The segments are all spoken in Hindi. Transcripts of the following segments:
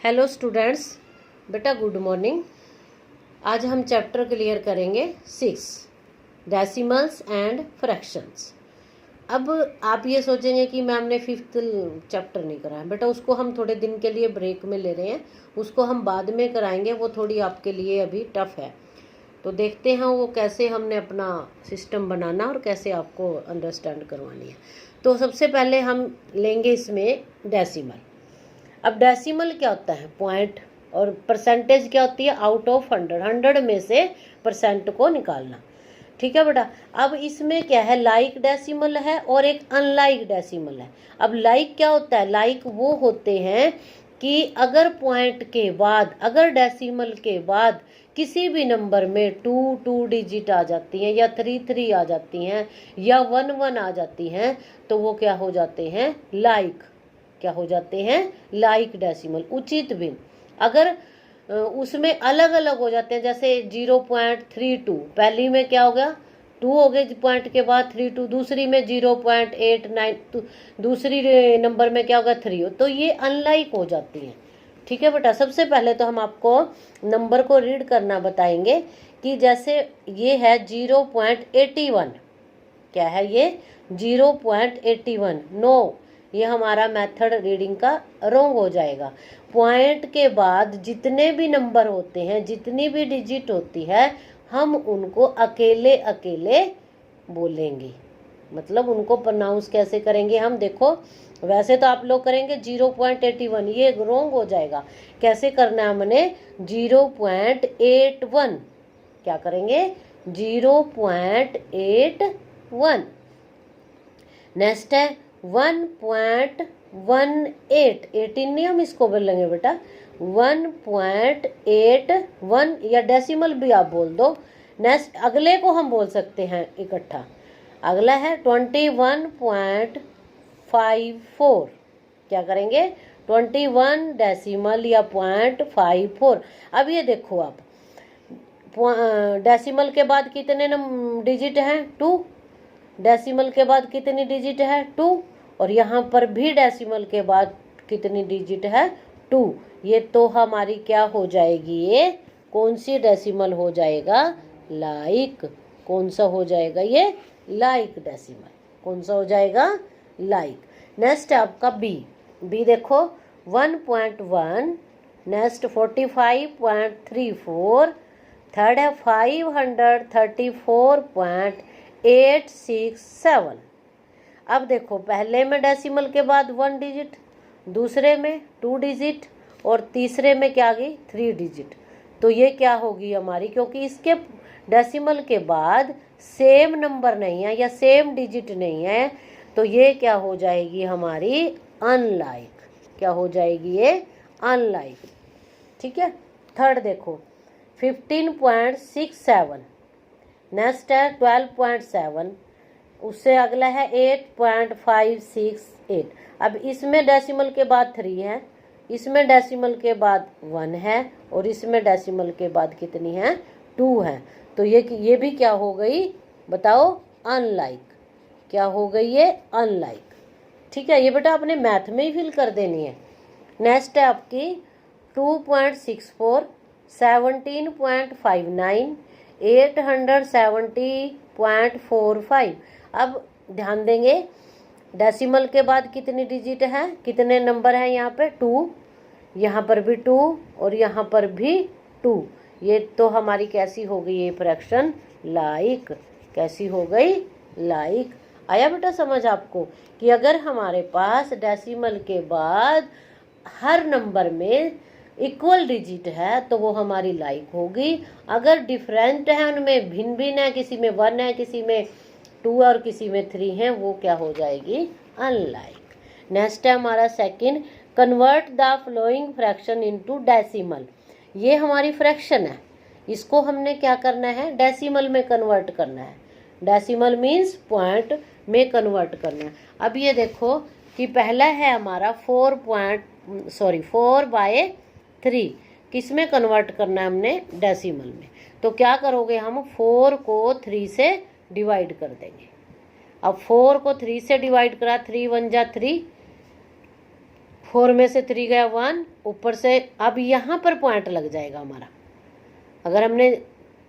हेलो स्टूडेंट्स, बेटा गुड मॉर्निंग। आज हम चैप्टर क्लियर करेंगे 6 डेसिमल्स एंड फ्रैक्शंस। अब आप ये सोचेंगे कि मैम ने 5th चैप्टर नहीं कराया। बेटा उसको हम थोड़े दिन के लिए ब्रेक में ले रहे हैं, उसको हम बाद में कराएंगे। वो थोड़ी आपके लिए अभी टफ है, तो देखते हैं वो कैसे हमने अपना सिस्टम बनाना और कैसे आपको अंडरस्टैंड करवानी है। तो सबसे पहले हम लेंगे इसमें डेसिमल। अब डेसिमल क्या होता है? पॉइंट। और परसेंटेज क्या होती है? आउट ऑफ 100, 100 में से परसेंट को निकालना। ठीक है बेटा। अब इसमें क्या है, लाइक डेसिमल है और एक अनलाइक डेसिमल है। अब लाइक क्या होता है? लाइक वो होते हैं कि अगर पॉइंट के बाद, अगर डेसिमल के बाद किसी भी नंबर में 2 डिजिट आ जाती हैं या 3 आ जाती हैं या 1 आ जाती हैं, तो वो क्या हो जाते हैं? लाइक। क्या हो जाते हैं? Like decimal. उचित भिन्न। अगर उसमें अलग अलग हो जाते हैं, जैसे 0.32, पहली में क्या हो गया? 2 हो गए पॉइंट के बाद 32, दूसरी में 0.89, दूसरी नंबर में क्या होगा? 3 हो, तो ये अनलाइक हो जाती हैं। ठीक है बेटा। सबसे पहले तो हम आपको नंबर को रीड करना बताएंगे कि जैसे ये है 0.81। क्या है ये? 0.81। नो, ये हमारा मेथड रीडिंग का रॉन्ग हो जाएगा। पॉइंट के बाद जितने भी नंबर होते हैं, जितनी भी डिजिट होती है, हम उनको अकेले अकेले बोलेंगे। मतलब उनको प्रोनाउंस कैसे करेंगे हम? देखो, वैसे तो आप लोग करेंगे 0.81, ये रॉन्ग हो जाएगा। कैसे करना है हमने? 0.81। क्या करेंगे? 0.81। नेक्स्ट है 1.18। 18 नहीं हम इसको बोलेंगे बेटा, 1.81, या डेसिमल भी आप बोल दो। नेक्स्ट अगले को हम बोल सकते हैं इकट्ठा। अगला है 21.54। क्या करेंगे? 21 डेसिमल या 0.54। अब ये देखो आप, डेसिमल के बाद कितने डिजिट हैं? 2। डेसिमल के बाद कितनी डिजिट है? 2। और यहाँ पर भी डेसिमल के बाद कितनी डिजिट है? 2। ये तो हमारी क्या हो जाएगी? ये कौन सी डेसिमल हो जाएगा? लाइक। कौन सा हो जाएगा ये? Like decimal. कौन सा हो जाएगा? लाइक। नेक्स्ट है आपका बी। बी देखो 1.1। नेक्स्ट 45.34। थर्ड है 534.867। अब देखो, पहले में डेसिमल के बाद 1 डिजिट, दूसरे में 2 डिजिट और तीसरे में क्या आ गई? 3 डिजिट। तो ये क्या होगी हमारी? क्योंकि इसके डेसिमल के बाद सेम नंबर नहीं है या सेम डिजिट नहीं है, तो ये क्या हो जाएगी हमारी? अनलाइक। क्या हो जाएगी ये? अनलाइक। ठीक है। थर्ड देखो 15.67। नेक्स्ट है 12.7। उससे अगला है 8.568। अब इसमें डेसिमल के बाद 3 है, इसमें डेसिमल के बाद 1 है और इसमें डेसिमल के बाद कितनी है? 2 है। तो ये भी क्या हो गई? बताओ, अनलाइक। क्या हो गई ये? अनलाइक। ठीक है। ये बेटा अपने मैथ में ही फिल कर देनी है। नेक्स्ट है आपकी 2.64, 17.59, 870.45। अब ध्यान देंगे, डेसिमल के बाद कितनी डिजिट है? कितने नंबर हैं यहाँ पे? 2। यहाँ पर भी 2 और यहाँ पर भी 2। ये तो हमारी कैसी हो गई? ये फ्रैक्शन लाइक। कैसी हो गई? लाइक। आया बेटा समझ आपको कि अगर हमारे पास डेसिमल के बाद हर नंबर में इक्वल डिजिट है तो वो हमारी लाइक होगी। अगर डिफरेंट है, उनमें भिन्न भिन्न है, किसी में 1 है, किसी में 2 और किसी में 3 है, वो क्या हो जाएगी? अनलाइक। नेक्स्ट है हमारा second, convert the flowing fraction into decimal. ये हमारी फ्रैक्शन है, इसको हमने क्या करना है? डेसिमल में कन्वर्ट करना है। डेसिमल मीन्स पॉइंट में कन्वर्ट करना है। अब ये देखो कि पहला है हमारा 4/3। किस में कन्वर्ट करना है हमने? डेसिमल में। तो क्या करोगे हम? 4 को 3 से डिवाइड कर देंगे। अब 4 को 3 से डिवाइड करा, 3 1 जा 3, 4 में से 3 गया 1, ऊपर से अब यहाँ पर पॉइंट लग जाएगा हमारा। अगर हमने,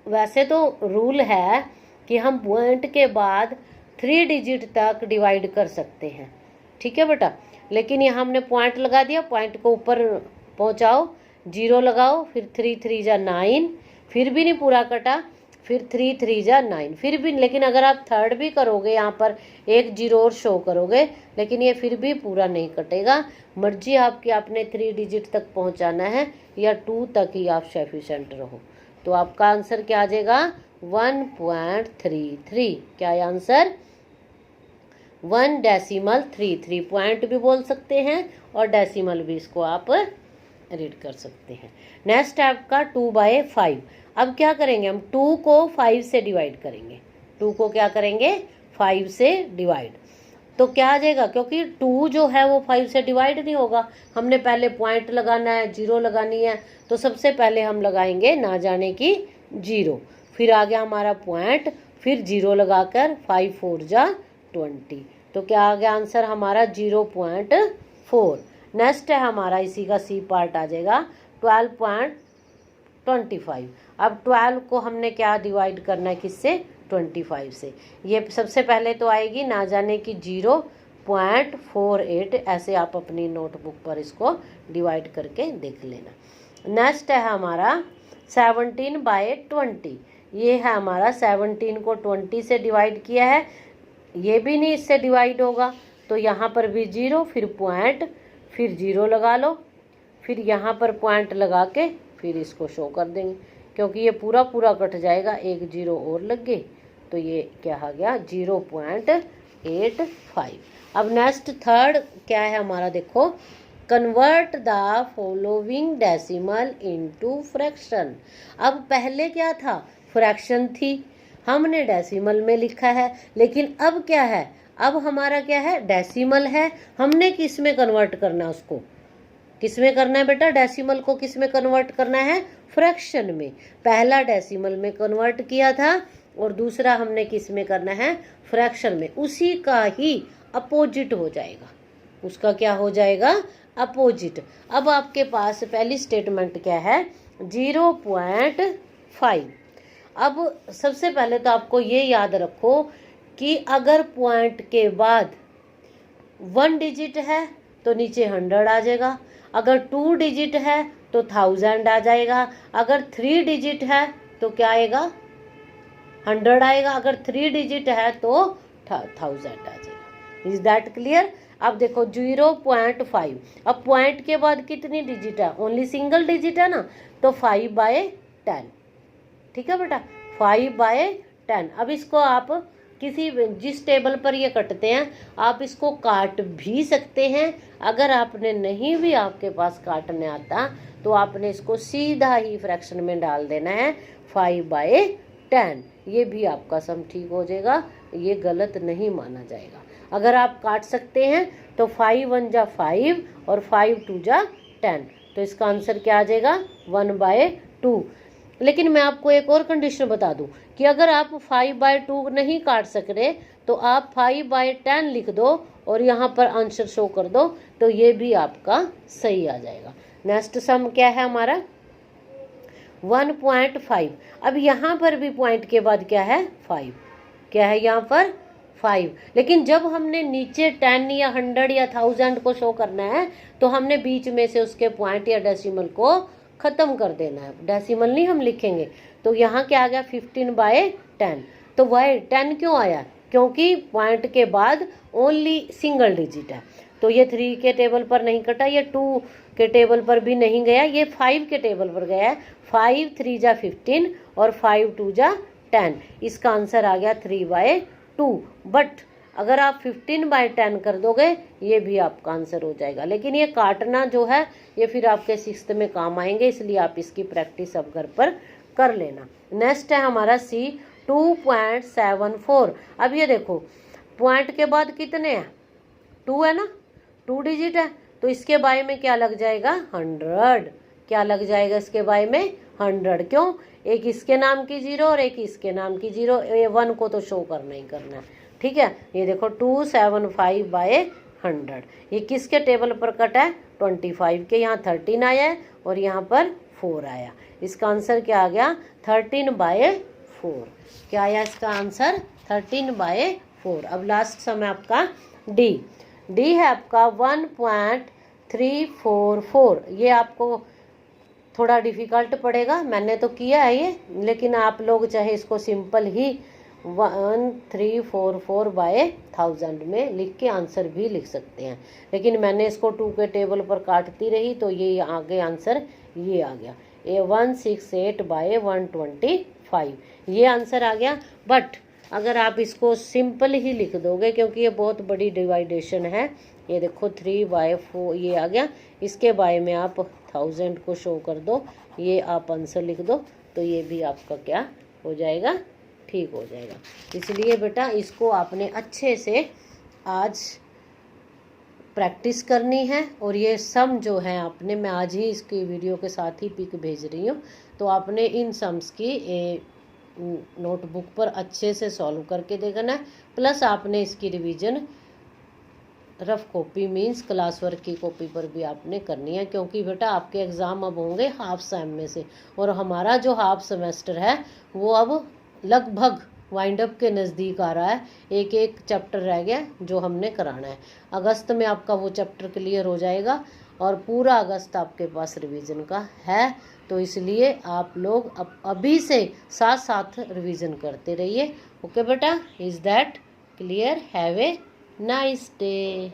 वैसे तो रूल है कि हम पॉइंट के बाद 3 डिजिट तक डिवाइड कर सकते हैं, ठीक है बेटा, लेकिन यहाँ हमने पॉइंट लगा दिया, पॉइंट को ऊपर पहुँचाओ, 0 लगाओ, फिर 3 3 जा 9, फिर भी नहीं पूरा कटा, फिर 3 3 जा 9, फिर भी। लेकिन अगर आप थर्ड भी करोगे, यहाँ पर एक 0 और शो करोगे, लेकिन ये फिर भी पूरा नहीं कटेगा। मर्जी आपकी, आपने 3 डिजिट तक पहुँचाना है या 2 तक ही आप सफिशेंट रहो। तो आपका आंसर क्या आ जाएगा? 1.33। क्या है आंसर? 1.33। पॉइंट भी बोल सकते हैं और डेसिमल भी इसको आप रीड कर सकते हैं। नेक्स्ट आपका 2/5। अब क्या करेंगे हम? 2 को 5 से डिवाइड करेंगे। 2 को क्या करेंगे? 5 से डिवाइड। तो क्या आ जाएगा? क्योंकि 2 जो है वो 5 से डिवाइड नहीं होगा, हमने पहले पॉइंट लगाना है, 0 लगानी है। तो सबसे पहले हम लगाएंगे ना जाने की 0, फिर आ गया हमारा पॉइंट, फिर 0 लगाकर 5 4 जा 20। तो क्या आ गया आंसर हमारा? 0.4। नेक्स्ट है हमारा, इसी का सी पार्ट आ जाएगा 12.25। अब 12 को हमने क्या डिवाइड करना है? किससे? 25 से। ये सबसे पहले तो आएगी ना जाने की 0.48। ऐसे आप अपनी नोटबुक पर इसको डिवाइड करके देख लेना। नेक्स्ट है हमारा 17/20। ये है हमारा 17 को 20 से डिवाइड किया है, ये भी नहीं इससे डिवाइड होगा, तो यहाँ पर भी 0, फिर पॉइंट, फिर 0 लगा लो, फिर यहाँ पर पॉइंट लगा के फिर इसको शो कर देंगे, क्योंकि ये पूरा पूरा कट जाएगा, एक 0 और लग गए, तो ये क्या आ गया? 0.85। अब नेक्स्ट थर्ड क्या है हमारा? देखो, convert the following decimal into fraction. अब पहले क्या था? फ्रैक्शन थी, हमने डेसिमल में लिखा है, लेकिन अब क्या है? अब हमारा क्या है? डेसिमल है। हमने किस में कन्वर्ट करना है? उसको किस में करना है बेटा? डेसिमल को किस में कन्वर्ट करना है? फ्रैक्शन में। पहला डेसिमल में कन्वर्ट किया था और दूसरा हमने किस में करना है? फ्रैक्शन में। उसी का ही अपोजिट हो जाएगा। उसका क्या हो जाएगा? अपोजिट। अब आपके पास पहली स्टेटमेंट क्या है? 0.5। अब सबसे पहले तो आपको ये याद रखो कि अगर पॉइंट के बाद 1 डिजिट है तो नीचे 100 आ जाएगा, अगर 2 डिजिट है तो 1000 आ जाएगा, अगर 3 डिजिट है तो क्या आएगा? 100 आएगा, अगर 3 डिजिट है तो 1000 आ जाएगा। Is that clear? अब देखो 0.5। अब पॉइंट के बाद कितनी डिजिट है? ओनली सिंगल डिजिट है ना, तो 5/10। ठीक है बेटा, 5/10। अब इसको आप किसी जिस टेबल पर ये कटते हैं आप इसको काट भी सकते हैं। अगर आपने नहीं भी आपके पास काटने आता तो आपने इसको सीधा ही फ्रैक्शन में डाल देना है 5/10। ये भी आपका सम ठीक हो जाएगा, ये गलत नहीं माना जाएगा। अगर आप काट सकते हैं तो 5 1 जा 5 और 5 2 जा 10, तो इसका आंसर क्या आ जाएगा? 1/2। लेकिन मैं आपको एक और कंडीशन बता दूं कि अगर आप 5/2 नहीं काट सक रहे तो आप 5/10 लिख दो और यहाँ पर आंसर शो कर दो, तो ये भी आपका सही आ जाएगा। नेक्स्ट सम क्या है हमारा? 1.5। अब यहाँ पर भी पॉइंट के बाद क्या है? 5। क्या है यहाँ पर? 5। लेकिन जब हमने नीचे 10 या 100 या 1000 को शो करना है तो हमने बीच में से उसके पॉइंट या डेसिमल को खत्म कर देना है, डेसिमल नहीं हम लिखेंगे। तो यहाँ क्या आ गया? 15/10। तो वह 10 क्यों आया? क्योंकि पॉइंट के बाद ओनली सिंगल डिजिट है, तो ये 3 के टेबल पर नहीं कटा, ये 2 के टेबल पर भी नहीं गया, ये 5 के टेबल पर गया है। 5 3 जा 15 और 5 2 जा 10। इसका आंसर आ गया 3/2। बट अगर आप 15/10 कर दोगे ये भी आपका आंसर हो जाएगा, लेकिन ये काटना जो है ये फिर आपके 6th में काम आएंगे, इसलिए आप इसकी प्रैक्टिस अब घर पर कर लेना। नेक्स्ट है हमारा C 2.74। अब ये देखो पॉइंट के बाद कितने हैं? 2 है ना, 2 डिजिट है, तो इसके बाय में क्या लग जाएगा? 100। क्या लग जाएगा इसके बाय में? 100। क्यों? एक इसके नाम की 0 और एक इसके नाम की 0, ये 1 को तो शो करना ही करना है। ठीक है, ये देखो 275/100। ये किसके टेबल पर कटा है? 25 के यहाँ 13 आया है और यहाँ पर 4 आया। इसका आंसर क्या आ गया? 13/4। क्या आया इसका आंसर? 13/4। अब लास्ट सम है आपका डी। डी है आपका 1.344। ये आपको थोड़ा डिफिकल्ट पड़ेगा, मैंने तो किया है ये, लेकिन आप लोग चाहे इसको सिंपल ही 1344/1000 में लिख के आंसर भी लिख सकते हैं, लेकिन मैंने इसको 2 के टेबल पर काटती रही तो ये आगे आंसर ये आ गया, ये 168/125 ये आंसर आ गया। बट अगर आप इसको सिंपल ही लिख दोगे, क्योंकि ये बहुत बड़ी डिवाइडेशन है, ये देखो 3/4 ये आ गया, इसके बाय में आप 1000 को शो कर दो, ये आप आंसर लिख दो, तो ये भी आपका क्या हो जाएगा? ठीक हो जाएगा। इसलिए बेटा इसको आपने अच्छे से आज प्रैक्टिस करनी है, और ये सम जो है आपने, मैं आज ही इसकी वीडियो के साथ ही पिक भेज रही हूँ, तो आपने इन सम्स की नोटबुक पर अच्छे से सॉल्व करके देखना है, प्लस आपने इसकी revision rough copy means class work की कॉपी पर भी आपने करनी है, क्योंकि बेटा आपके एग्ज़ाम अब होंगे हाफ सेम में से, और हमारा जो हाफ सेमेस्टर है वो अब लगभग वाइंड अप के नज़दीक आ रहा है। एक एक चैप्टर रह गया जो हमने कराना है। अगस्त में आपका वो चैप्टर क्लियर हो जाएगा, और पूरा अगस्त आपके पास रिवीजन का है, तो इसलिए आप लोग अभी से साथ साथ रिवीजन करते रहिए। ओके बेटा, is that clear? Have a nice day.